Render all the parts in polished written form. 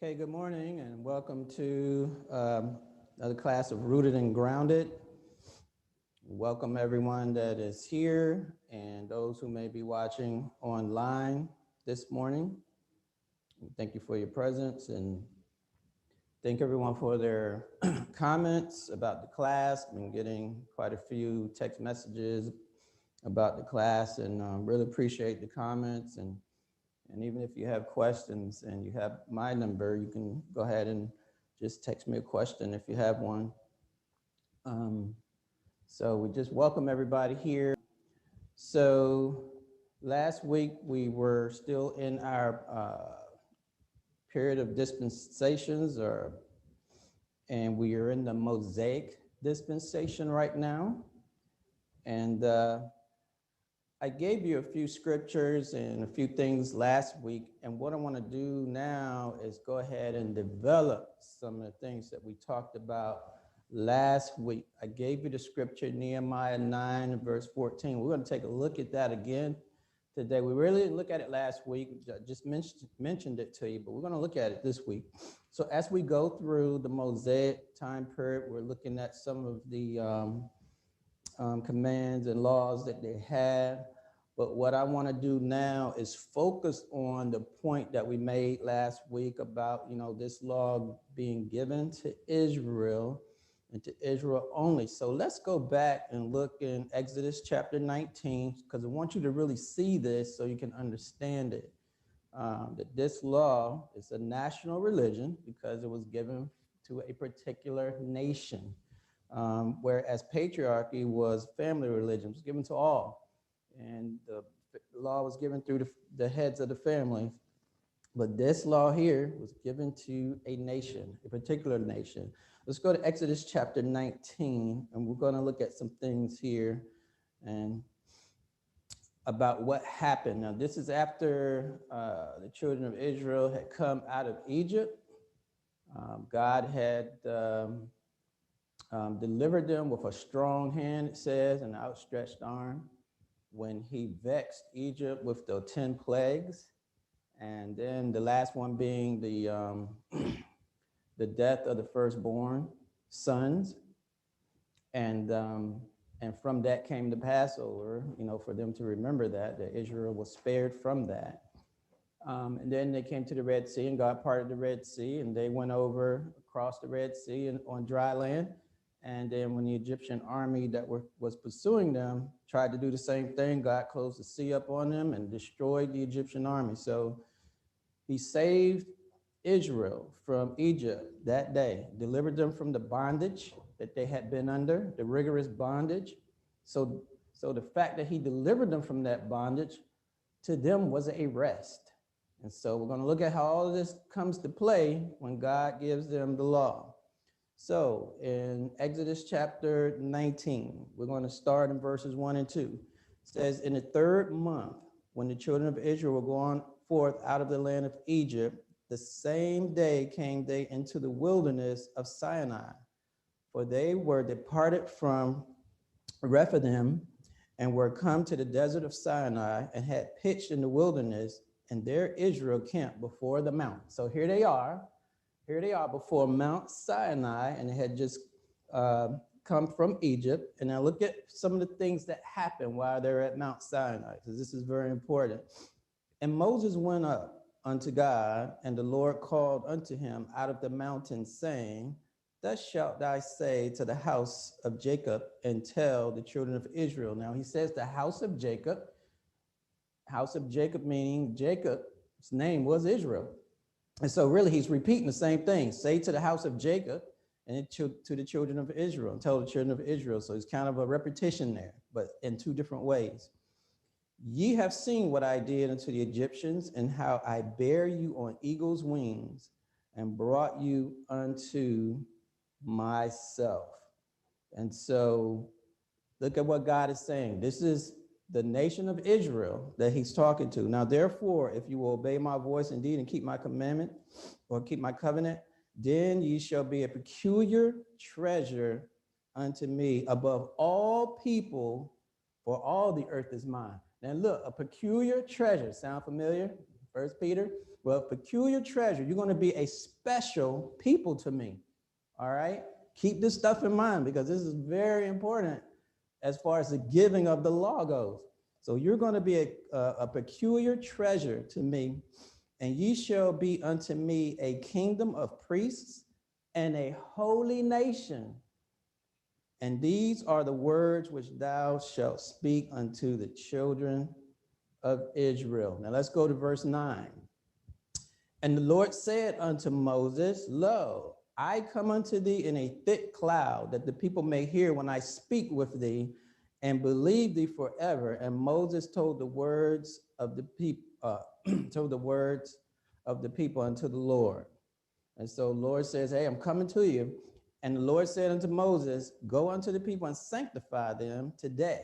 Okay, good morning and welcome to another class of Rooted and Grounded. Welcome everyone that is here and those who may be watching online this morning. Thank you for your presence and thank everyone for their comments about the class. I've been getting quite a few text messages about the class and really appreciate the comments and even if you have questions and you have my number, you can go ahead and just text me a question if you have one. So we just welcome everybody here. So last week we were still in our period of dispensations, and we are in the Mosaic dispensation right now. And I gave you a few scriptures and a few things last week, and what I want to do now is go ahead and develop some of the things that we talked about last week. I gave you the scripture, Nehemiah 9, verse 14. We're going to take a look at that again today. We really didn't look at it last week. I just mentioned it to you, but we're going to look at it this week. So as we go through the Mosaic time period, we're looking at some of the commands and laws that they had. But what I want to do now is focus on the point that we made last week about, this law being given to Israel and to Israel only. So let's go back and look in Exodus chapter 19, because I want you to really see this so you can understand it. That this law is a national religion because it was given to a particular nation. Whereas patriarchy was family religion, it was given to all. And the law was given through the heads of the family. But this law here was given to a nation, a particular nation. Let's go to Exodus chapter 19, and we're going to look at some things here and about what happened. Now, this is after the children of Israel had come out of Egypt. God had delivered them with a strong hand, it says, and an outstretched arm, when he vexed Egypt with the 10 plagues, and then the last one being the the death of the firstborn sons, and from that came the Passover, for them to remember that Israel was spared from that. And then they came to the Red Sea, and God parted the Red Sea, and they went over across the Red Sea and on dry land. And then when the Egyptian army that was pursuing them tried to do the same thing, God closed the sea up on them and destroyed the Egyptian army. So he saved Israel from Egypt that day, delivered them from the bondage that they had been under, the rigorous bondage. So the fact that he delivered them from that bondage to them was a rest. And so we're going to look at how all of this comes to play when God gives them the law. So in Exodus chapter 19, we're going to start in verses 1 and 2. It says, in the third month, when the children of Israel were going forth out of the land of Egypt, the same day came they into the wilderness of Sinai, for they were departed from Rephidim and were come to the desert of Sinai and had pitched in the wilderness, and there Israel camped before the mountain. So here they are before Mount Sinai, and they had just come from Egypt. And now look at some of the things that happened while they're at Mount Sinai, because this is very important. And Moses went up unto God, and the Lord called unto him out of the mountain, saying, thus shalt thou say to the house of Jacob, and tell the children of Israel. Now he says the house of Jacob meaning Jacob's name was Israel. And so really he's repeating the same thing. Say to the house of Jacob and to the children of Israel, and tell the children of Israel. So it's kind of a repetition there, but in two different ways. Ye have seen what I did unto the Egyptians, and how I bare you on eagle's wings and brought you unto myself. And so look at what God is saying. This is the nation of Israel that he's talking to. Now, therefore, if you will obey my voice indeed and keep my commandment or keep my covenant, then ye shall be a peculiar treasure unto me above all people, for all the earth is mine. Now look, a peculiar treasure, sound familiar? 1 Peter, Well, peculiar treasure. You're going to be a special people to me. All right? Keep this stuff in mind because this is very important as far as the giving of the law goes. So you're going to be a peculiar treasure to me, and ye shall be unto me a kingdom of priests and a holy nation. And these are the words which thou shalt speak unto the children of Israel. Now let's go to verse 9. And the Lord said unto Moses, Lo, I come unto thee in a thick cloud, that the people may hear when I speak with thee, and believe thee forever. And Moses told the words of the people, told the words of the people unto the Lord. And so the Lord says, hey, I'm coming to you. And the Lord said unto Moses, go unto the people and sanctify them today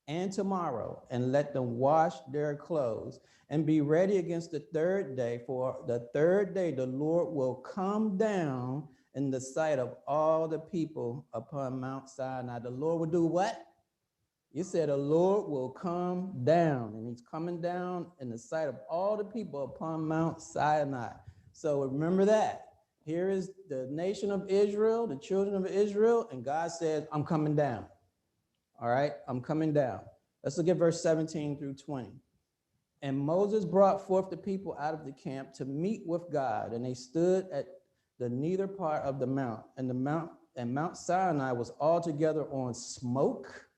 and tomorrow, and let them wash their clothes and be ready against the third day. For the third day the Lord will come down in the sight of all the people upon Mount Sinai. The Lord will do what? You said the Lord will come down, and he's coming down in the sight of all the people upon Mount Sinai. So remember that. Here is the nation of Israel, the children of Israel, and God says, I'm coming down. All right, I'm coming down. Let's look at verse 17 through 20. And Moses brought forth the people out of the camp to meet with God, and they stood at the neither part of the mount, and Mount Sinai was altogether on smoke,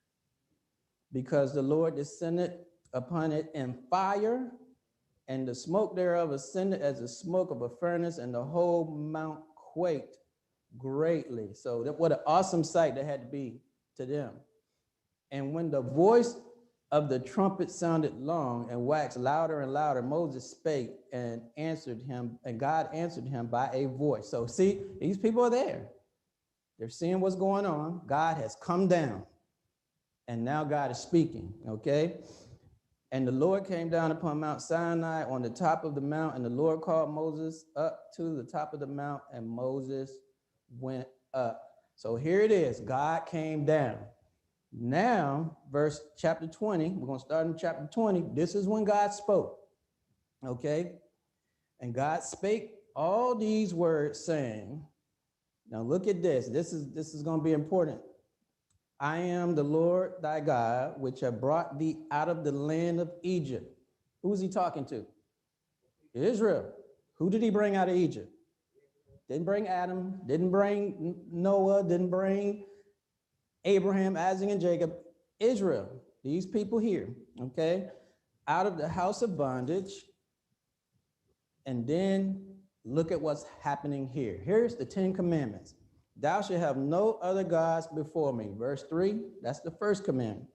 because the Lord descended upon it in fire, and the smoke thereof ascended as the smoke of a furnace, and the whole mount quaked greatly. So what an awesome sight that had to be to them. And when the voice of the trumpet sounded long and waxed louder and louder, Moses spake and answered him, and God answered him by a voice. So see, these people are there. They're seeing what's going on. God has come down. And now God is speaking, okay? And the Lord came down upon Mount Sinai on the top of the mount, and the Lord called Moses up to the top of the mount, and Moses went up. So here it is. God came down. Now, chapter 20, we're going to start in chapter 20. This is when God spoke, okay? And God spake all these words, saying, now look at this. This is going to be important. I am the Lord thy God, which have brought thee out of the land of Egypt. Who is he talking to? Israel. Who did he bring out of Egypt? Didn't bring Adam, didn't bring Noah, didn't bring Abraham, Isaac, and Jacob. Israel, these people here, okay? Out of the house of bondage. And then look at what's happening here. Here's the 10 commandments. Thou shalt have no other gods before me. Verse 3, that's the first commandment.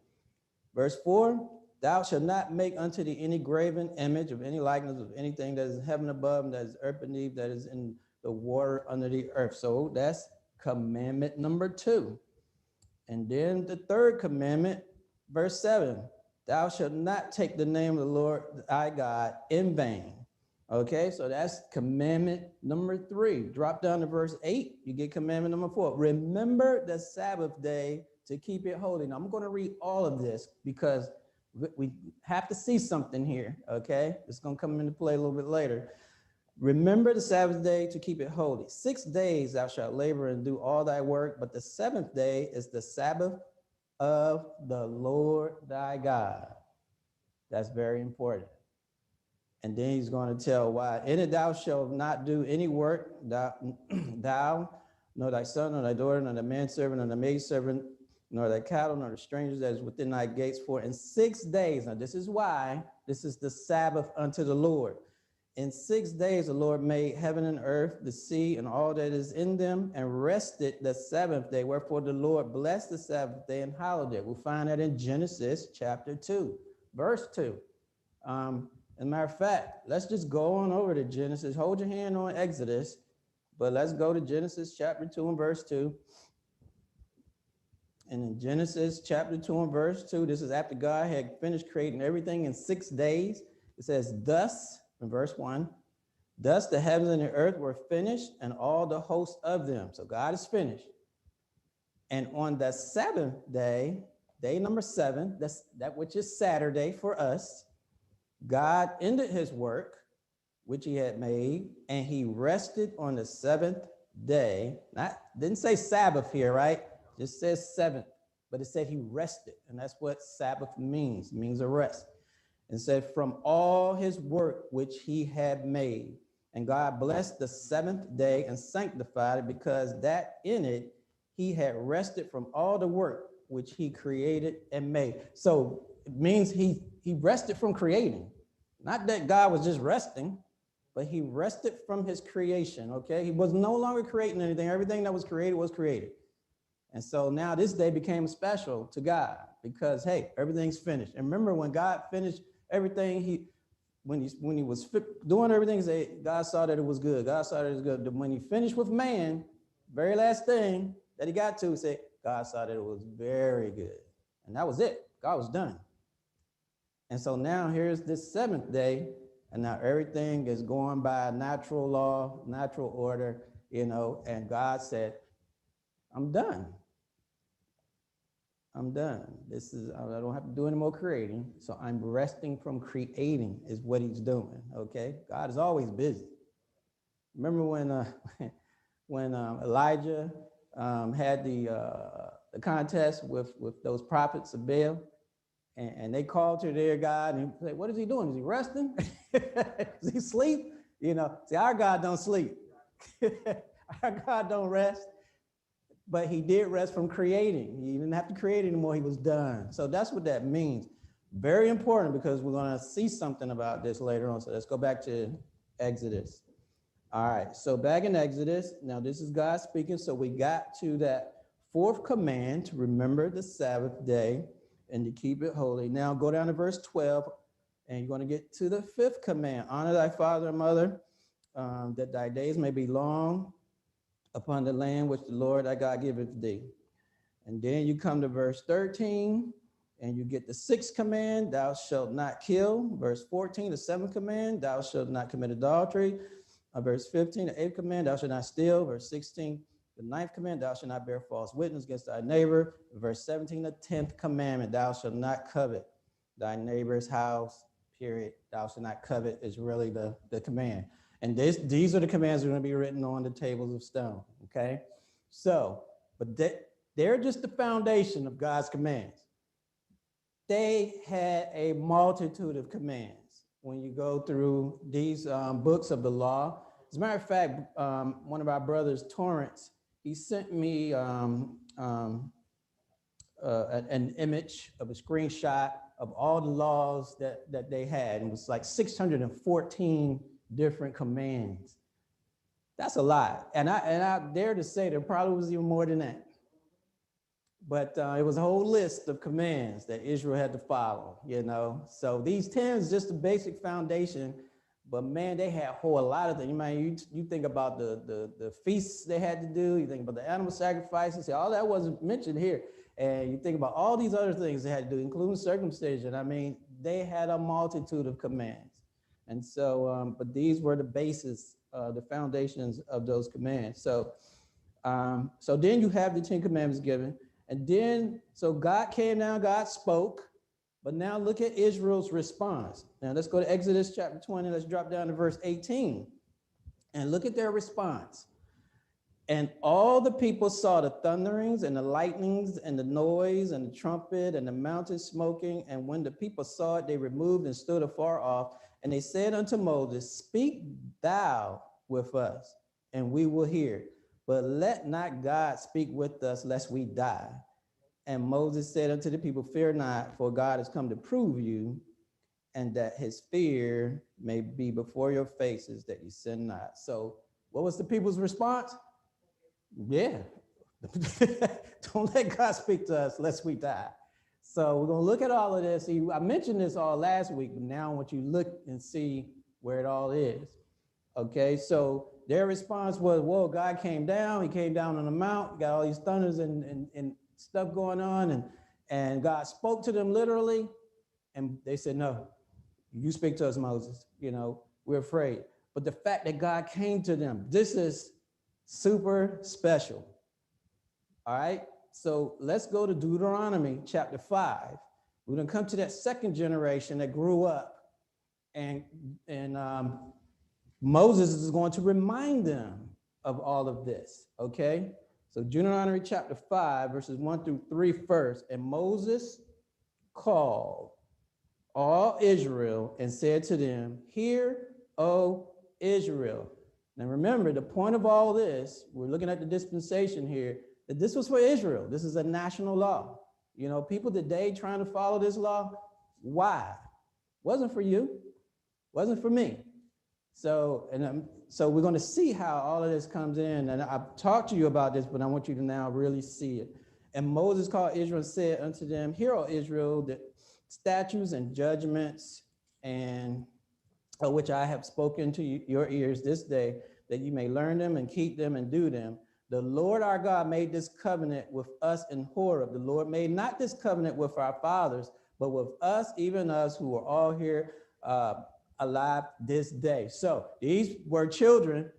Verse 4, thou shalt not make unto thee any graven image of any likeness of anything that is in heaven above, and that is earth beneath, that is in the water under the earth. So that's commandment number 2. And then the third commandment, verse 7, thou shalt not take the name of the Lord thy God in vain. Okay, so that's commandment number 3. Drop down to verse 8, you get commandment number 4. Remember the Sabbath day to keep it holy. Now, I'm going to read all of this because we have to see something here, okay? It's going to come into play a little bit later. Remember the Sabbath day to keep it holy. 6 days thou shalt labor and do all thy work, but the 7th day is the Sabbath of the Lord thy God. That's very important. And then he's going to tell why. In it thou shalt not do any work, thou, nor thy son, nor thy daughter, nor thy manservant, nor thy maidservant, nor thy cattle, nor the strangers that is within thy gates. For in 6 days, now this is why, this is the Sabbath unto the Lord. In 6 days the Lord made heaven and earth, the sea, and all that is in them, and rested the 7th day. Wherefore the Lord blessed the Sabbath day and hallowed it. We'll find that in Genesis chapter 2, verse 2. As a matter of fact, let's just go on over to Genesis. Hold your hand on Exodus, but let's go to Genesis chapter 2 and verse 2. And in Genesis chapter 2 and verse 2, this is after God had finished creating everything in 6 days. It says, thus, in verse 1, thus the heavens and the earth were finished, and all the hosts of them. So God is finished. And on the 7th day, day number 7, that which is Saturday for us, God ended his work. which he had made, and he rested on the seventh day. Didn't say Sabbath here, right? Just says seventh, but it said he rested, and that's what Sabbath means. It means a rest. And said from all his work which he had made. And God blessed the seventh day and sanctified it, because that in it he had rested from all the work which he created and made. So it means he rested from creating. Not that God was just resting, but he rested from his creation, okay? He was no longer creating anything. Everything that was created was created. And so now this day became special to God because, hey, everything's finished. And remember, when God finished everything, when he was doing everything, God saw that it was good. God saw that it was good. When he finished with man, very last thing that he got to, say, God saw that it was very good. And that was it. God was done. And so now here's this seventh day, and now everything is going by natural law, natural order, and God said, I'm done. I'm done. I don't have to do any more creating. So I'm resting from creating is what he's doing, okay? God is always busy. Remember when Elijah had the contest with those prophets of Baal, and they called to their God and he said, what is he doing? Is he resting? Is he asleep? See, our God don't sleep. Our God don't rest. But he did rest from creating. He didn't have to create anymore. He was done. So that's what that means. Very important, because we're going to see something about this later on. So let's go back to Exodus. All right. So back in Exodus, now this is God speaking. So we got to that fourth command to remember the Sabbath day and to keep it holy. Now go down to verse 12, and you're going to get to the fifth command. Honor thy father and mother, that thy days may be long upon the land which the Lord thy God giveth thee. And then you come to verse 13, and you get the sixth command, thou shalt not kill. Verse 14, the seventh command, thou shalt not commit adultery. Verse 15, the eighth command, thou shalt not steal. Verse 16, the ninth command, thou shalt not bear false witness against thy neighbor. Verse 17, the 10th commandment, thou shalt not covet thy neighbor's house, period. Thou shalt not covet is really the command. And these are the commands that are going to be written on the tables of stone, okay? So, but they're just the foundation of God's commands. They had a multitude of commands when you go through these books of the law. As a matter of fact, one of our brothers, Thornton, he sent me an image of a screenshot of all the laws that they had. It was like 614 different commands. That's a lot. And I dare to say there probably was even more than that. But it was a whole list of commands that Israel had to follow, So these 10 is just the basic foundation. But man, they had a whole lot of things. You think about the feasts they had to do. You think about the animal sacrifices. All that wasn't mentioned here. And you think about all these other things they had to do, including circumcision. They had a multitude of commands. And so, but these were the basis, the foundations of those commands. So then you have the 10 commandments given. And then, so God came down, God spoke. But now look at Israel's response. Now let's go to Exodus chapter 20. Let's drop down to verse 18. And look at their response. And all the people saw the thunderings and the lightnings and the noise and the trumpet and the mountain smoking. And when the people saw it, they removed and stood afar off. And they said unto Moses, speak thou with us, and we will hear. But let not God speak with us, lest we die. And Moses said unto the people, fear not, for God has come to prove you, and that his fear may be before your faces, that you sin not. So what was the people's response? Yeah. Don't let God speak to us, lest we die. So we're going to look at all of this. See, I mentioned this all last week, but now I want you to look and see where it all is. Okay, so their response was, whoa, God came down. He came down on the mount, got all these thunders and stuff going on, and God spoke to them literally, and they said, no, you speak to us, Moses. We're afraid. But the fact that God came to them, this is super special. All right, so let's go to Deuteronomy chapter 5. We're going to come to that second generation that grew up and Moses is going to remind them of all of this, okay? So Deuteronomy chapter 5, verses 1 through 3 first. And Moses called all Israel and said to them, "Hear, O Israel." Now remember, the point of all this, we're looking at the dispensation here, that this was for Israel. This is a national law. You know, people today trying to follow this law, why? Wasn't for you, wasn't for me. So we're going to see how all of this comes in. And I've talked to you about this, but I want you to now really see it. And Moses called Israel and said unto them, "Hear, O Israel, the statutes and judgments and which I have spoken to your ears this day, that you may learn them and keep them and do them. The Lord our God made this covenant with us in Horeb. The Lord made not this covenant with our fathers, but with us, even us who are all here alive this day." So these were children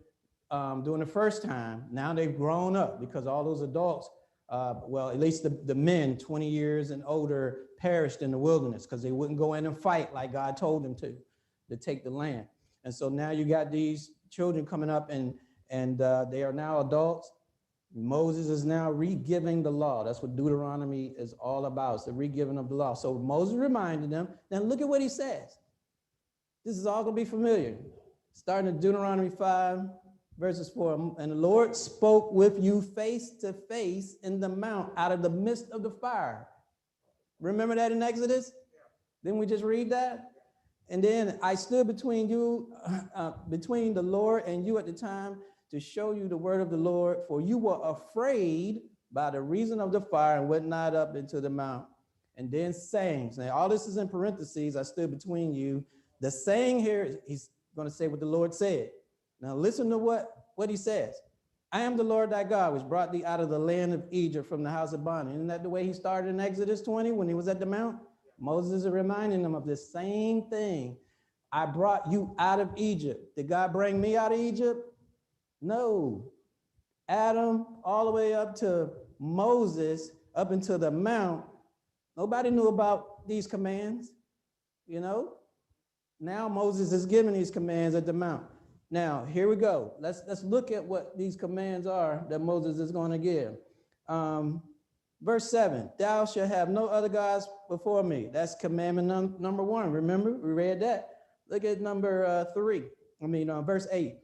during the first time. Now they've grown up because all those adults, well, at least the men 20 years and older perished in the wilderness because they wouldn't go in and fight like God told them to take the land. And so now you got these children coming up and they are now adults. Moses is now re-giving the law. That's what Deuteronomy is all about. It's the re-giving of the law. So Moses reminded them. Then look at what he says. This is all going to be familiar. Starting in Deuteronomy 5, verses 4. "And the Lord spoke with you face to face in the mount out of the midst of the fire." Remember that in Exodus? Didn't we just read that? "And then I stood between you, between the Lord and you at the time, to show you the word of the Lord, for you were afraid by the reason of the fire and went not up into the mount." And then sayings. Now, all this is in parentheses. "I stood between you." The saying here, he's going to say what the Lord said. Now, listen to what he says. "I am the Lord thy God, which brought thee out of the land of Egypt from the house of bondage." Isn't that the way he started in Exodus 20 when he was at the mount? Moses is reminding them of this same thing. I brought you out of Egypt. Did God bring me out of Egypt? No. Adam, all the way up to Moses, up into the mount. Nobody knew about these commands, you know? Now Moses is giving these commands at the mount. Now, here we go. Let's look at what these commands are that Moses is going to give. Verse 7, "Thou shalt have no other gods before me." That's commandment number 1. Remember, we read that. Look at number 3. Verse 8.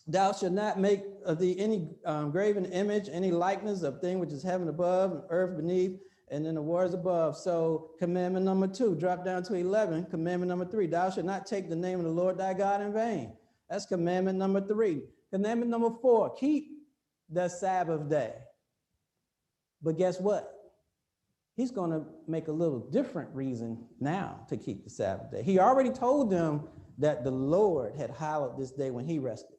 "Thou shalt not make of thee any graven image, any likeness of thing which is heaven above and earth beneath, and in the waters above." So commandment number 2, drop down to 11. Commandment number 3, "Thou shalt not take the name of the Lord thy God in vain." That's commandment number 3. Commandment number 4, "Keep the Sabbath day." But guess what? He's going to make a little different reason now to keep the Sabbath day. He already told them that the Lord had hallowed this day when he rested.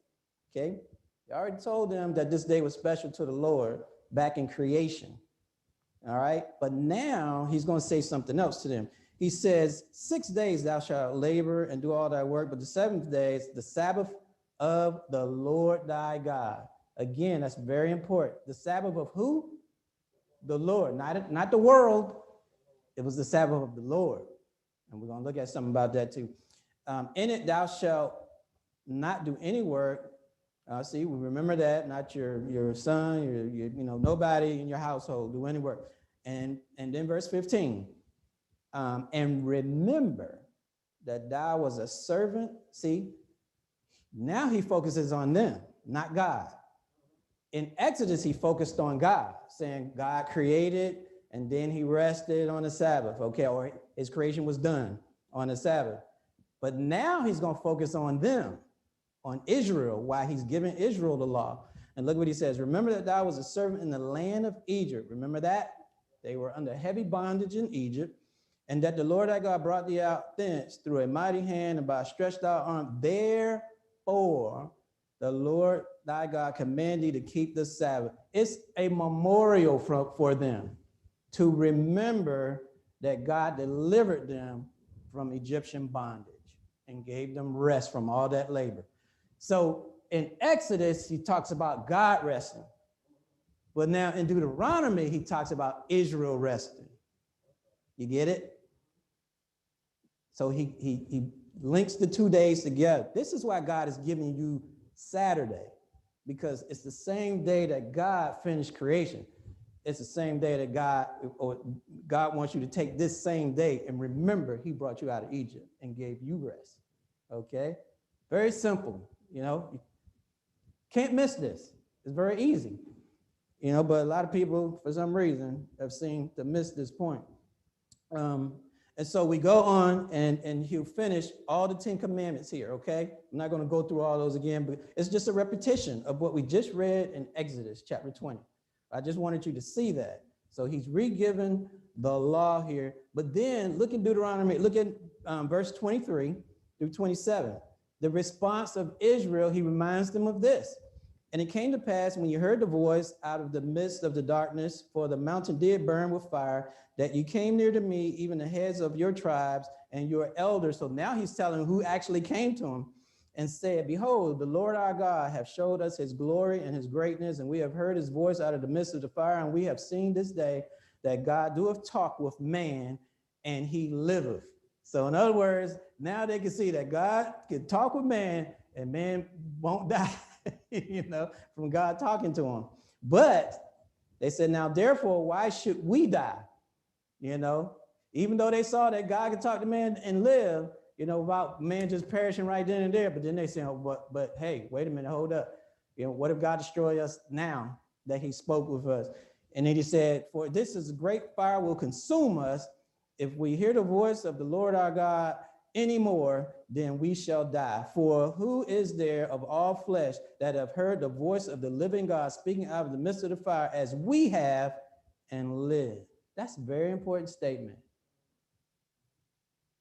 Okay? He already told them that this day was special to the Lord back in creation. All right? But now he's going to say something else to them. He says, 6 days thou shalt labor and do all thy work, but the 7th day is the Sabbath of the Lord thy God. Again, that's very important. The Sabbath of who? The Lord, not the world. It was the Sabbath of the Lord. And we're going to look at something about that too. "In it thou shalt not do any work." See, we remember that. Not your son, nobody in your household do any work. And then verse 15. "And remember that thou was a servant." See, now he focuses on them, not God. In Exodus, he focused on God, saying God created and then he rested on the Sabbath, okay, or his creation was done on the Sabbath. But now he's going to focus on them, on Israel, while he's giving Israel the law. And look what he says. "Remember that thou was a servant in the land of Egypt." Remember that? They were under heavy bondage in Egypt. "And that the Lord thy God brought thee out thence through a mighty hand and by a stretched out arm. Therefore, the Lord thy God command thee to keep the Sabbath." It's a memorial for them to remember that God delivered them from Egyptian bondage and gave them rest from all that labor. So in Exodus, he talks about God resting. But now in Deuteronomy, he talks about Israel resting. You get it? So he links the 2 days together. This is why God is giving you Saturday, because it's the same day that God finished creation. It's the same day that God wants you to take this same day and remember he brought you out of Egypt and gave you rest. Okay? Very simple, you know. Can't miss this. It's very easy, you know, but a lot of people, for some reason, have seemed to miss this point. And so we go on and he'll finish all the 10 commandments here, okay? I'm not going to go through all those again, but it's just a repetition of what we just read in Exodus chapter 20. I just wanted you to see that. So he's re-given the law here, but then look at Deuteronomy, look at verse 23 through 27. The response of Israel, he reminds them of this. And it came to pass when you heard the voice out of the midst of the darkness, for the mountain did burn with fire, that you came near to me, even the heads of your tribes and your elders. So now he's telling who actually came to him and said, behold, the Lord our God hath showed us his glory and his greatness, and we have heard his voice out of the midst of the fire, and we have seen this day that God doeth talk with man, and he liveth. So in other words, now they can see that God can talk with man, and man won't die. You know, from God talking to him. But they said, now, therefore, why should we die? You know, even though they saw that God could talk to man and live, you know, about man just perishing right then and there. But then they say, oh, but hey, wait a minute, hold up. You know, what if God destroy us now that he spoke with us? And then he said, for this is a great fire will consume us. If we hear the voice of the Lord our God anymore, then we shall die. For who is there of all flesh that have heard the voice of the living God speaking out of the midst of the fire as we have and live? That's a very important statement.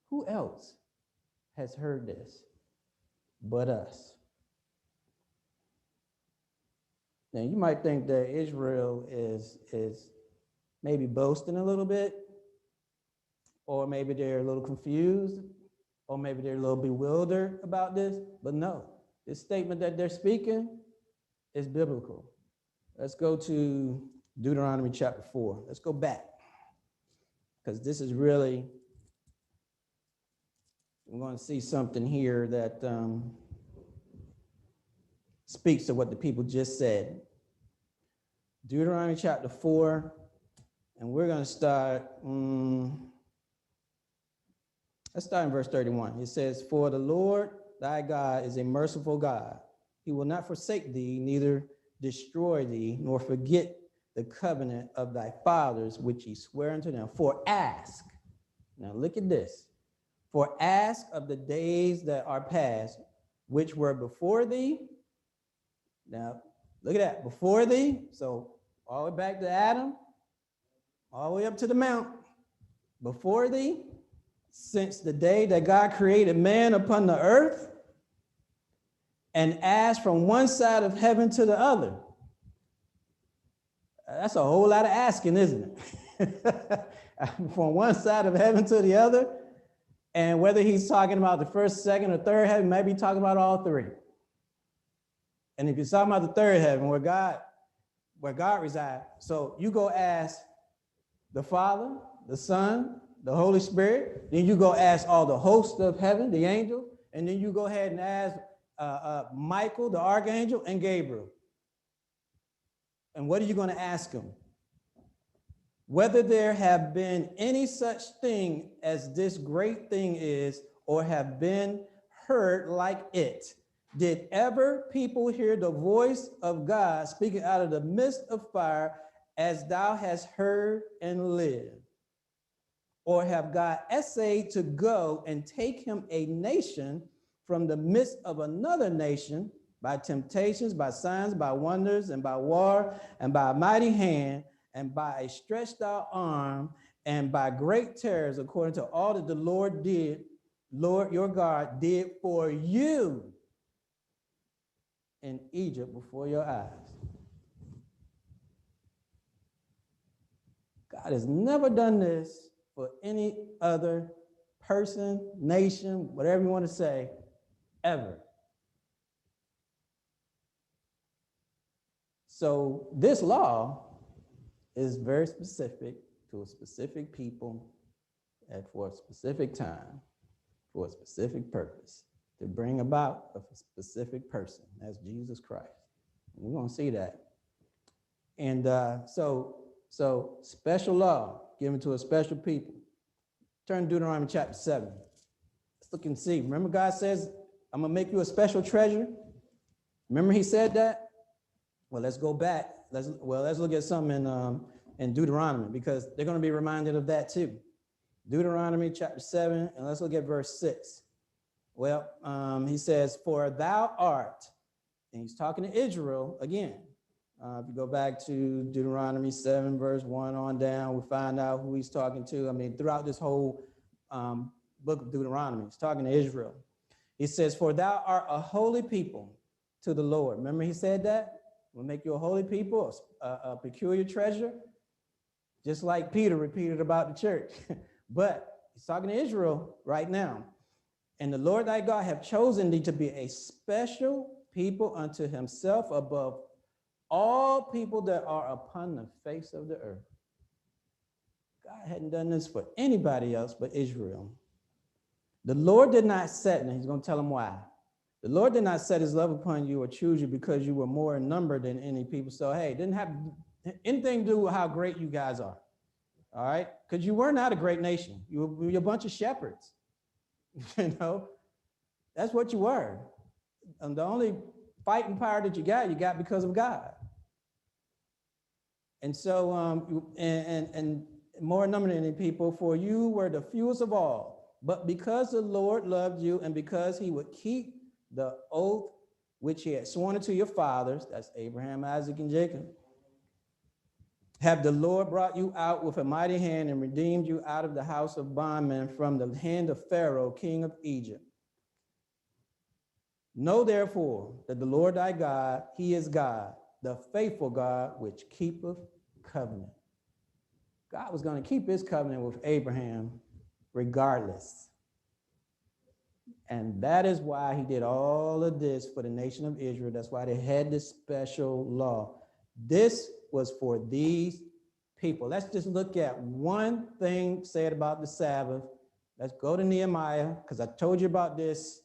Who else has heard this but us? Now you might think that Israel is maybe boasting a little bit, or maybe they're a little confused, or maybe they're a little bewildered about this, but no, this statement that they're speaking is biblical. Let's go to Deuteronomy chapter 4. Let's go back, because this is really, we're going to see something here that speaks to what the people just said. Deuteronomy chapter 4, and we're going to start, let's start in verse 31. It says, for the Lord thy God is a merciful God. He will not forsake thee, neither destroy thee, nor forget the covenant of thy fathers, which he sware unto them. For ask, now look at this, for ask of the days that are past, which were before thee. Now, look at that, before thee. So all the way back to Adam, all the way up to the mount, before thee, since the day that God created man upon the earth, and asked from one side of heaven to the other. That's a whole lot of asking, isn't it? From one side of heaven to the other. And whether he's talking about the first, second, or third heaven, maybe he's talking about all three. And if you're talking about the third heaven, where God resides, so you go ask the Father, the Son, the Holy Spirit, then you go ask all the hosts of heaven, the angels, and then you go ahead and ask Michael, the archangel, and Gabriel. And what are you going to ask them? Whether there have been any such thing as this great thing is, or have been heard like it. Did ever people hear the voice of God speaking out of the midst of fire, as thou hast heard and lived? Or have God essayed to go and take him a nation from the midst of another nation, by temptations, by signs, by wonders, and by war, and by a mighty hand, and by a stretched out arm, and by great terrors, according to all that the Lord your God did for you in Egypt before your eyes? God has never done this for any other person, nation, whatever you want to say, ever. So this law is very specific to a specific people and for a specific time, for a specific purpose, to bring about a specific person. That's Jesus Christ. We're going to see that. And so special law given to a special people. Turn to Deuteronomy chapter 7. Let's look and see. Remember God says, I'm going to make you a special treasure. Remember he said that? Well, let's go back. Let's look at something in Deuteronomy, because they're going to be reminded of that too. Deuteronomy chapter 7, and let's look at verse 6. Well, he says, for thou art, and he's talking to Israel again. If you go back to Deuteronomy 7, verse 1 on down, we find out who he's talking to. I mean, throughout this whole book of Deuteronomy, he's talking to Israel. He says, for thou art a holy people to the Lord. Remember he said that? We'll make you a holy people, a peculiar treasure, just like Peter repeated about the church. But he's talking to Israel right now. And the Lord thy God hath chosen thee to be a special people unto himself above all people that are upon the face of the earth. God hadn't done this for anybody else but Israel. The Lord did not set, and he's going to tell them why. The Lord did not set his love upon you or choose you because you were more in number than any people. So, hey, it didn't have anything to do with how great you guys are. All right? Because you were not a great nation. You were a bunch of shepherds. You know, that's what you were. And the only fighting power that you got because of God. And so, and more in number than any people, for you were the fewest of all. But because the Lord loved you, and because he would keep the oath which he had sworn unto your fathers, that's Abraham, Isaac, and Jacob, have the Lord brought you out with a mighty hand and redeemed you out of the house of bondmen from the hand of Pharaoh, king of Egypt. Know therefore that the Lord thy God, he is God, the faithful God, which keepeth covenant. God was going to keep his covenant with Abraham regardless. And that is why he did all of this for the nation of Israel. That's why they had this special law. This was for these people. Let's just look at one thing said about the Sabbath. Let's go to Nehemiah, because I told you about this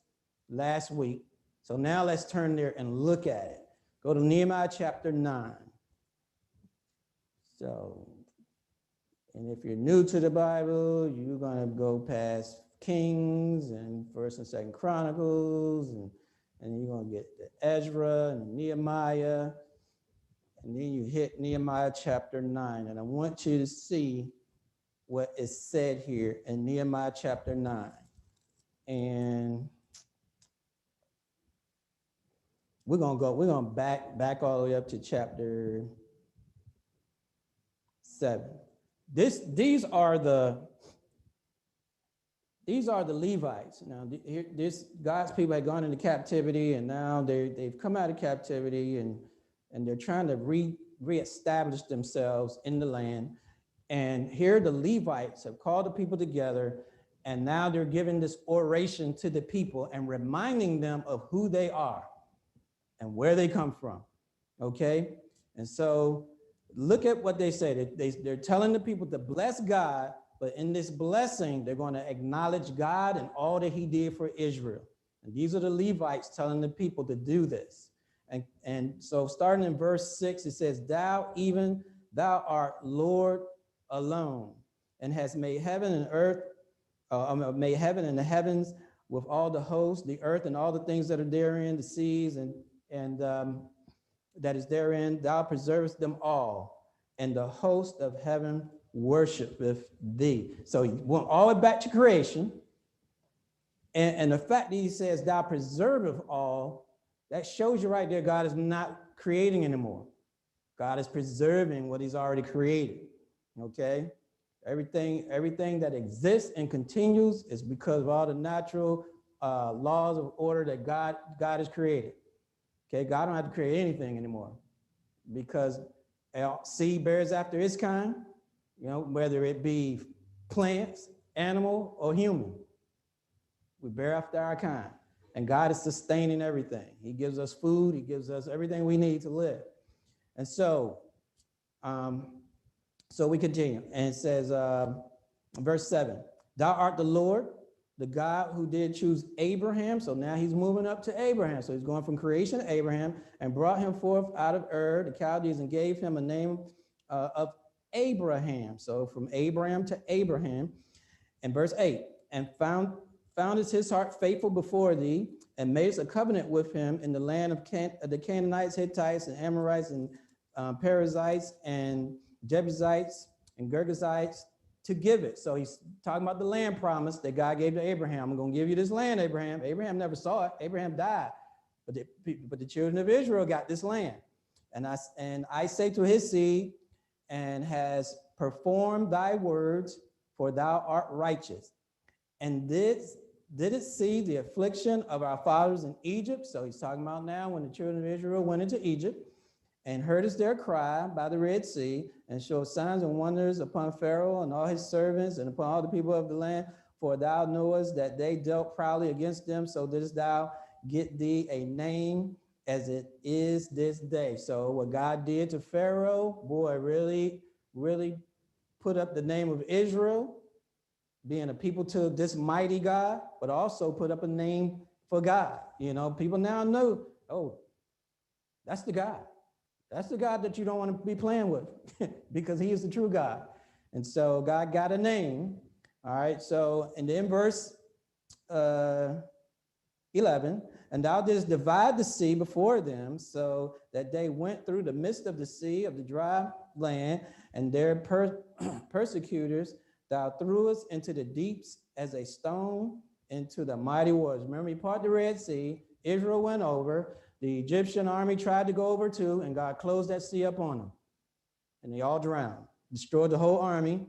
last week. So now let's turn there and look at it. Go to Nehemiah chapter 9. So, and if you're new to the Bible, you're going to go past Kings and First and Second Chronicles, and you're going to get to Ezra and Nehemiah, and then you hit Nehemiah chapter 9. And I want you to see what is said here in Nehemiah chapter 9. And we're going back all the way up to chapter 7. These are the Levites. Now, God's people had gone into captivity, and now they've come out of captivity, and they're trying to reestablish themselves in the land. And here the Levites have called the people together, and now they're giving this oration to the people and reminding them of who they are and where they come from, okay? And so look at what they say. They're telling the people to bless God, but in this blessing, they're going to acknowledge God and all that he did for Israel. And these are the Levites telling the people to do this. And so starting in verse 6, it says, thou art Lord alone, and has made heaven and earth, made heaven and the heavens with all the hosts, the earth and all the things that are therein, the seas and that is therein. Thou preservest them all, and the host of heaven worshipeth thee. So he went all the way back to creation. And the fact that he says, thou preserveth all, that shows you right there, God is not creating anymore. God is preserving what he's already created, okay? Everything that exists and continues is because of all the natural laws of order that God has created. Okay, God don't have to create anything anymore, because seed bears after its kind, you know, whether it be plants, animal, or human. We bear after our kind. And God is sustaining everything. He gives us food. He gives us everything we need to live. And so, so we continue. And it says, verse 7, thou art the Lord the God who did choose Abraham. So now he's moving up to Abraham. So he's going from creation to Abraham, and brought him forth out of Ur, the Chaldees, and gave him a name of Abraham. So from Abraham to Abraham. And verse 8, and founded his heart faithful before thee, and made a covenant with him in the land of the Canaanites, Hittites, and Amorites, and Perizzites, and Jebusites, and Girgashites, to give it. So he's talking about the land promise that God gave to Abraham. I'm going to give you this land, Abraham. Abraham never saw it. Abraham died. But the children of Israel got this land. And I say to his seed, and has performed thy words, for thou art righteous. And did it see the affliction of our fathers in Egypt? So he's talking about now when the children of Israel went into Egypt, and heardest their cry by the Red Sea, and showed signs and wonders upon Pharaoh and all his servants, and upon all the people of the land. For thou knowest that they dealt proudly against them, so didst thou get thee a name as it is this day. So what God did to Pharaoh, boy, really, really put up the name of Israel, being a people to this mighty God, but also put up a name for God. You know, people now know, oh, that's the God. That's the God that you don't want to be playing with because he is the true God. And so God got a name. All right. So, and then verse 11, and thou didst divide the sea before them, so that they went through the midst of the sea of the dry land, and their persecutors thou threwest into the deeps as a stone into the mighty waters. Remember, he parted the Red Sea, Israel went over, the Egyptian army tried to go over too, and God closed that sea up on them, and they all drowned, destroyed the whole army.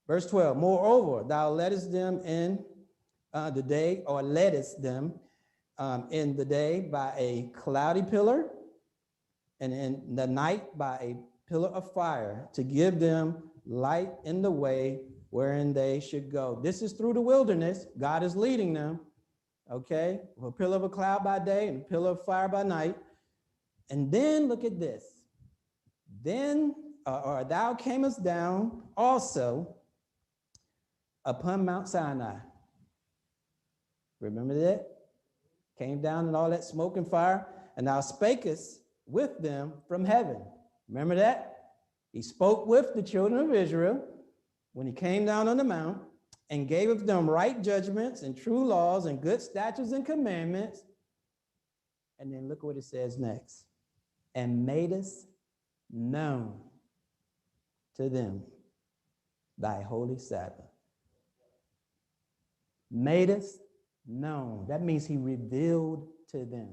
Verse 12, moreover, thou leddest them in the day, or leddest them in the day by a cloudy pillar, and in the night by a pillar of fire, to give them light in the way wherein they should go. This is through the wilderness. God is leading them. Okay, a pillar of a cloud by day and a pillar of fire by night. And then look at this. Then, or thou camest down also upon Mount Sinai. Remember that? Came down in all that smoke and fire, and thou spakest with them from heaven. Remember that? He spoke with the children of Israel when he came down on the mount, and gave them right judgments and true laws and good statutes and commandments. And then look what it says next. And made us known to them thy holy Sabbath. Made us known. That means he revealed to them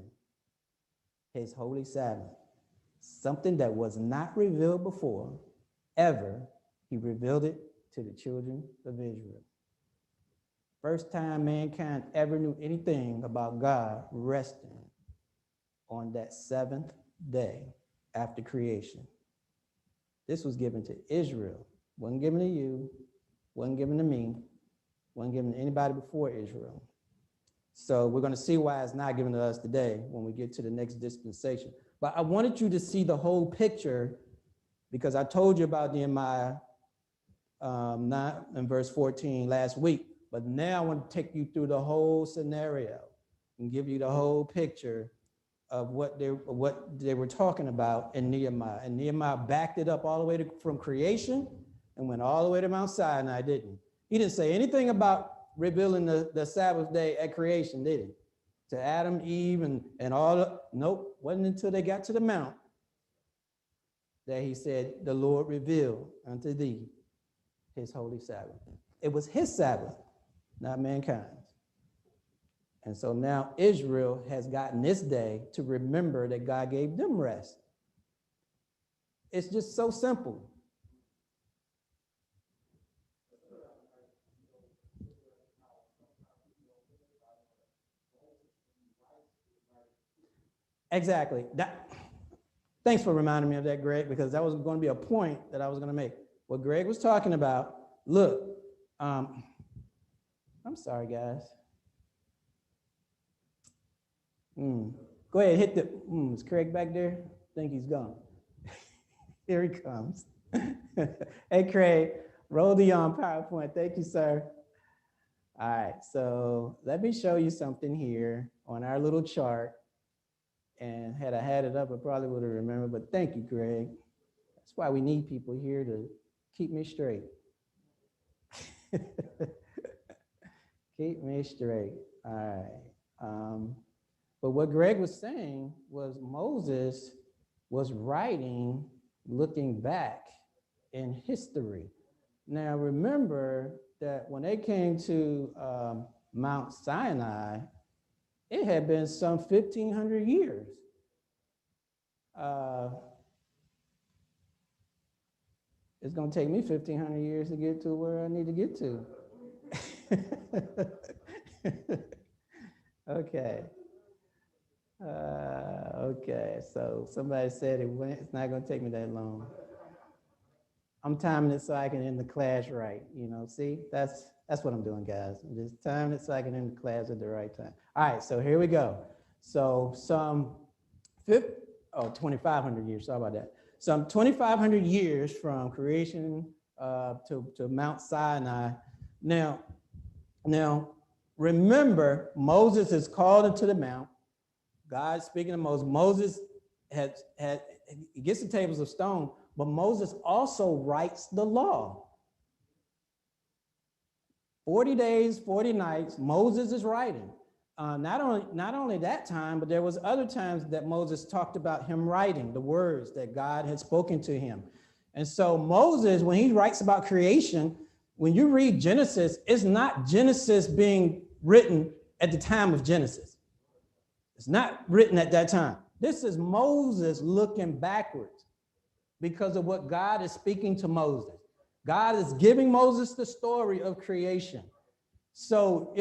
his holy Sabbath. Something that was not revealed before, ever, he revealed it to the children of Israel. First time mankind ever knew anything about God resting on that seventh day after creation. This was given to Israel. Wasn't given to you, wasn't given to me, wasn't given to anybody before Israel. So we're going to see why it's not given to us today when we get to the next dispensation. But I wanted you to see the whole picture because I told you about Nehemiah 9 and verse 14 last week. But now I want to take you through the whole scenario and give you the whole picture of what they were talking about in Nehemiah. And Nehemiah backed it up all the way from creation and went all the way to Mount Sinai, didn't he? He didn't say anything about revealing the Sabbath day at creation, did he? To Adam, Eve, and all. Nope, wasn't until they got to the mount that he said, the Lord revealed unto thee his holy Sabbath. It was his Sabbath, not mankind's. And so now Israel has gotten this day to remember that God gave them rest. It's just so simple. Exactly. Thanks for reminding me of that, Greg, because that was going to be a point that I was going to make. What Greg was talking about, look, I'm sorry, guys. Go ahead, hit the, is Craig back there? I think he's gone. Here he comes. Hey, Craig, roll the PowerPoint. Thank you, sir. All right, so let me show you something here on our little chart. And had I had it up, I probably would have remembered, but thank you, Greg. That's why we need people here to keep me straight. Keep me straight. All right. But what Greg was saying was Moses was writing, looking back in history. Now, remember that when they came to Mount Sinai, it had been some 1,500 years. It's going to take me 1,500 years to get to where I need to get to. Okay. Okay, so somebody said it's not going to take me that long. I'm timing it so I can end the class right. See, that's what I'm doing, guys. I'm just timing it so I can end the class at the right time. All right, so here we go. So some 2,500 years, sorry about that. Some 2,500 years from creation to Mount Sinai. Now, remember, Moses is called into the mount. God speaking to Moses. Moses he gets the tables of stone, but Moses also writes the law. 40 days, 40 nights, Moses is writing. Not only that time, but there was other times that Moses talked about him writing the words that God had spoken to him. And so Moses, when he writes about creation, when you read Genesis, it's not Genesis being written at the time of Genesis. It's not written at that time. This is Moses looking backwards because of what God is speaking to Moses. God is giving Moses the story of creation. So,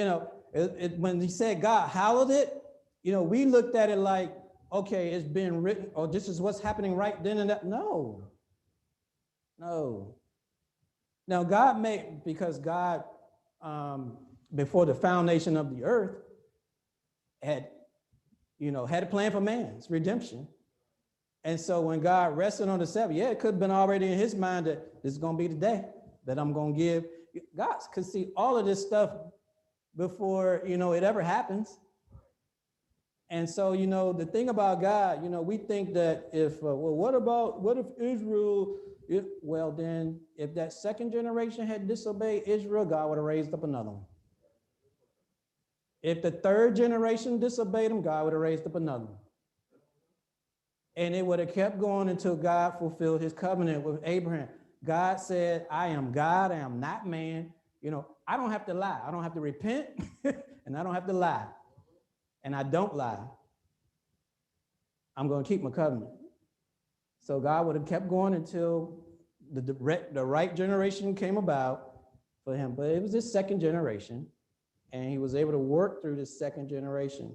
when he said God hallowed it, we looked at it like, okay, it's been written, or this is what's happening right then and that. No. Now, because God, before the foundation of the earth, had a plan for man's redemption. And so when God rested on the Sabbath, it could have been already in his mind that this is going to be the day that I'm going to give. God could see all of this stuff before, it ever happens. And so, the thing about God, we think that what if Israel, if that second generation had disobeyed Israel, God would have raised up another one. If the third generation disobeyed him, God would have raised up another one. And it would have kept going until God fulfilled his covenant with Abraham. God said, I am God, I am not man. I don't have to lie. I don't have to repent and I don't have to lie. And I don't lie. I'm going to keep my covenant. So God would have kept going until the right generation came about for him. But it was his second generation. And he was able to work through this second generation.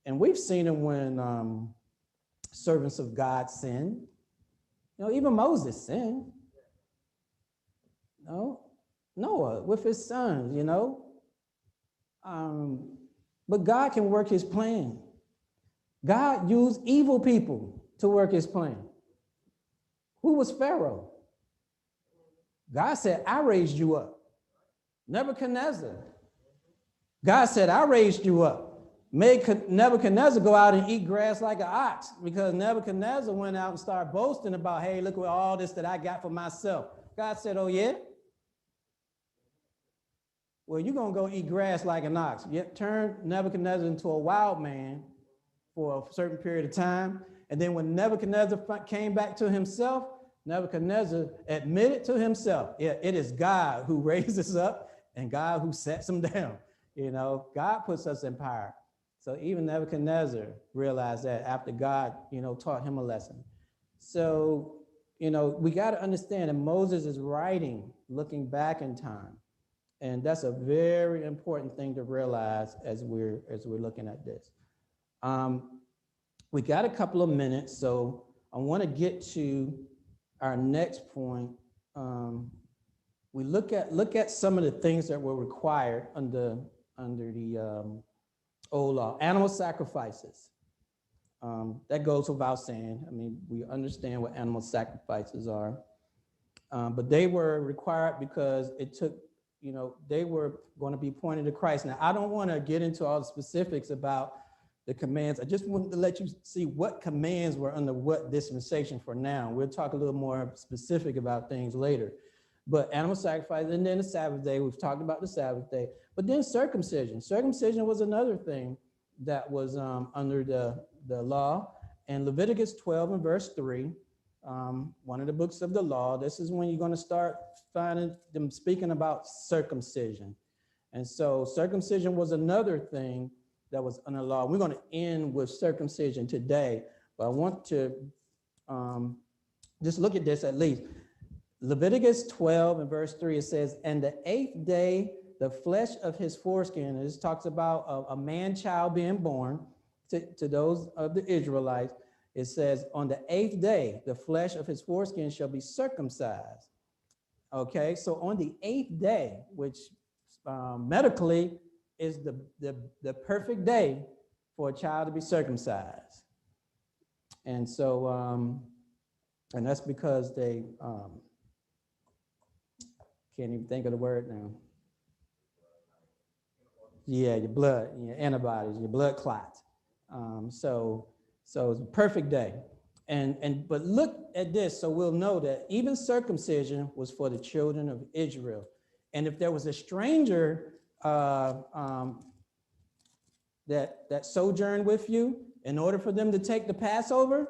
And we've seen him when servants of God sin. Even Moses sinned. Noah with his sons, But God can work his plan. God used evil people to work his plan. Who was Pharaoh? God said, I raised you up. Nebuchadnezzar. God said, I raised you up. Made Nebuchadnezzar go out and eat grass like an ox because Nebuchadnezzar went out and started boasting about, hey, look at all this that I got for myself. God said, oh, yeah? Well, you're going to go eat grass like an ox. Turn Nebuchadnezzar into a wild man for a certain period of time. And then when Nebuchadnezzar came back to himself, Nebuchadnezzar admitted to himself, it is God who raises up and God who sets him down. God puts us in power. So even Nebuchadnezzar realized that after God, taught him a lesson. So, we got to understand that Moses is writing, looking back in time. And that's a very important thing to realize as we're looking at this. We got a couple of minutes, so I want to get to our next point. We look at some of the things that were required under the old law. Animal sacrifices. That goes without saying. I mean, we understand what animal sacrifices are. But they were required because it took they were going to be pointed to Christ. Now, I don't want to get into all the specifics about the commands. I just wanted to let you see what commands were under what dispensation for now. We'll talk a little more specific about things later. But animal sacrifice, and then the Sabbath day, we've talked about the Sabbath day. But then circumcision. Circumcision was another thing that was under the law. And Leviticus 12 and verse 3, one of the books of the law, this is when you're going to start finding them speaking about circumcision. And so circumcision was another thing that was under law. We're going to end with circumcision today, but I want to just look at this at least. Leviticus 12 and verse 3, it says, and the 8th day, the flesh of his foreskin, and this talks about a man-child being born to those of the Israelites. It says, on the 8th day, the flesh of his foreskin shall be circumcised. Okay, so on the 8th day, which medically is the perfect day for a child to be circumcised. And so, and that's because they, can't even think of the word now. Yeah, your blood, your antibodies, your blood clots. So it's a perfect day. But look at this, so we'll know that even circumcision was for the children of Israel. And if there was a stranger that sojourned with you, in order for them to take the Passover,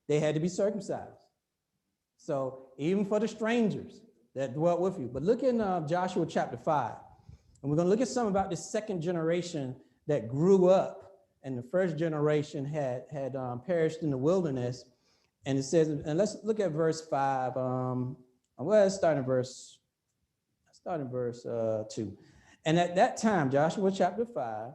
they had to be circumcised. So even for the strangers that dwelt with you. But look in Joshua chapter 5. And we're going to look at some about this second generation that grew up, and the first generation had perished in the wilderness. And it says, and let's look at verse 5. Well, let's start in verse 2. And at that time, Joshua chapter 5,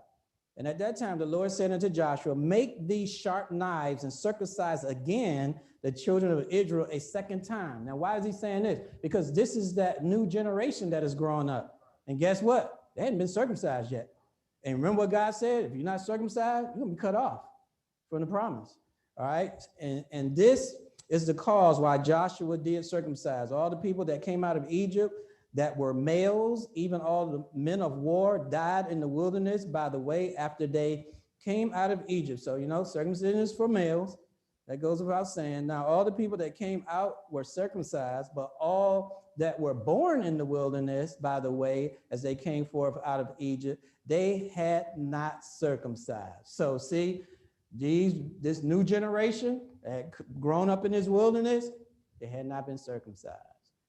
and at that time the Lord said unto Joshua, make these sharp knives and circumcise again the children of Israel a second time. Now, why is he saying this? Because this is that new generation that is growing up. And guess what? They hadn't been circumcised yet. And remember what God said? If you're not circumcised, you're going to be cut off from the promise. All right? And this is the cause why Joshua did circumcise. All the people that came out of Egypt that were males, even all the men of war, died in the wilderness, by the way, after they came out of Egypt. So, circumcision is for males. That goes without saying. Now, all the people that came out were circumcised, but all that were born in the wilderness, by the way, as they came forth out of Egypt, they had not circumcised. So see, this new generation that had grown up in this wilderness, they had not been circumcised.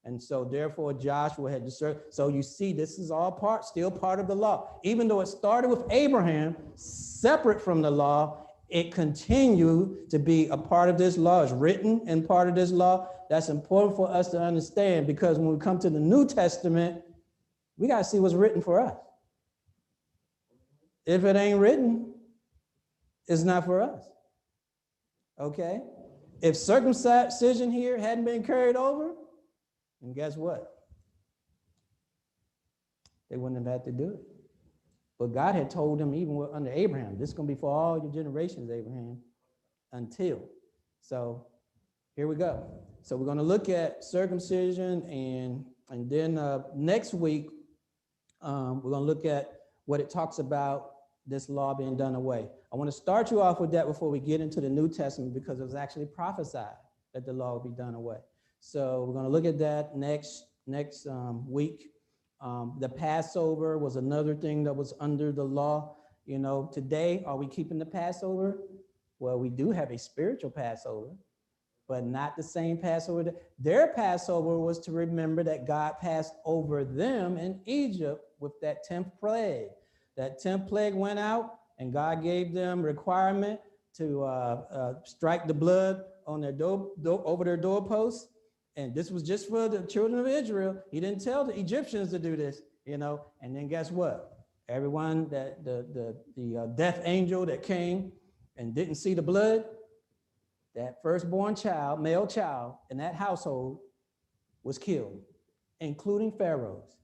And so therefore Joshua had to so you see, this is all still part of the law. Even though it started with Abraham, separate from the law, it continued to be a part of this law. It's written and part of this law. That's important for us to understand, because when we come to the New Testament, we got to see what's written for us. If it ain't written, it's not for us. Okay? If circumcision here hadn't been carried over, and guess what? They wouldn't have had to do it. But God had told them, even under Abraham, this is going to be for all your generations, Abraham, until. So here we go. So we're going to look at circumcision, and then next week, we're going to look at what it talks about this law being done away. I want to start you off with that before we get into the New Testament, because it was actually prophesied that the law would be done away. So we're going to look at that next week. The Passover was another thing that was under the law. Today, are we keeping the Passover? Well, we do have a spiritual Passover, but not the same Passover. Their Passover was to remember that God passed over them in Egypt with that 10th plague. That 10th plague went out, and God gave them requirement to strike the blood on their over their doorposts. And this was just for the children of Israel. He didn't tell the Egyptians to do this, And then guess what? Everyone that the death angel that came and didn't see the blood, that firstborn child, male child in that household was killed, including Pharaoh's.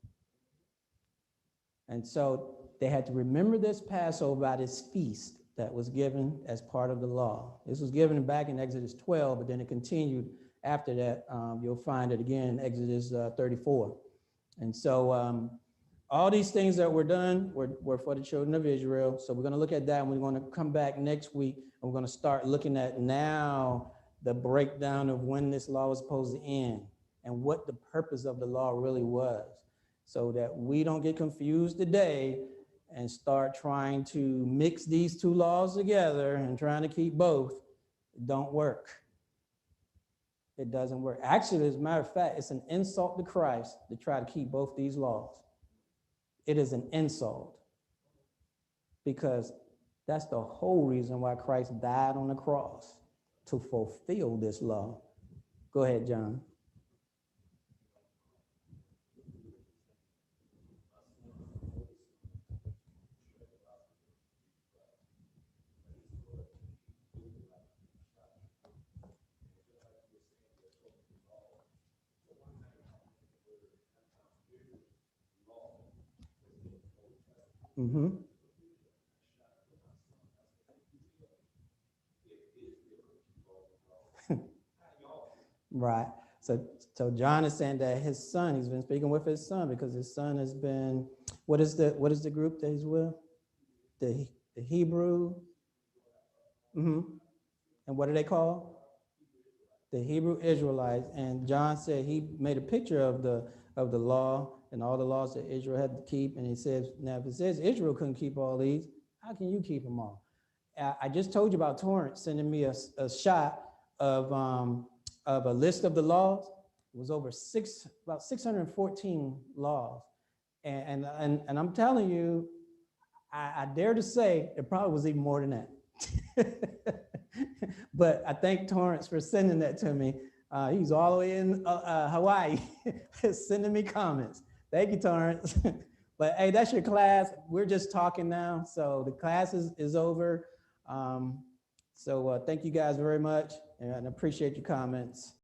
And so they had to remember this Passover by this feast that was given as part of the law. This was given back in Exodus 12, but then it continued after that. You'll find it again in Exodus 34. And so all these things that were done were for the children of Israel. So we're going to look at that, and we're going to come back next week, and we're going to start looking at now the breakdown of when this law was supposed to end and what the purpose of the law really was, so that we don't get confused today and start trying to mix these two laws together and trying to keep both. It don't work. It doesn't work. Actually, as a matter of fact, it's an insult to Christ to try to keep both these laws. It is an insult, because that's the whole reason why Christ died on the cross, to fulfill this law. Go ahead, John. Mm-hmm. Right. So John is saying that his son, he's been speaking with his son, because his son has been, what is the group that he's with? The Hebrew. Mm-hmm. And what are they called? The Hebrew Israelites. And John said he made a picture of the law and all the laws that Israel had to keep. And he says, now if it says Israel couldn't keep all these, how can you keep them all? I just told you about Thornton sending me a shot of a list of the laws. It was about 614 laws. And I'm telling you, I dare to say it probably was even more than that. But I thank Torrance for sending that to me. He's all the way in Hawaii sending me comments. Thank you, Torrance. But hey, that's your class. We're just talking now. So the class is over. So thank you guys very much, and I appreciate your comments.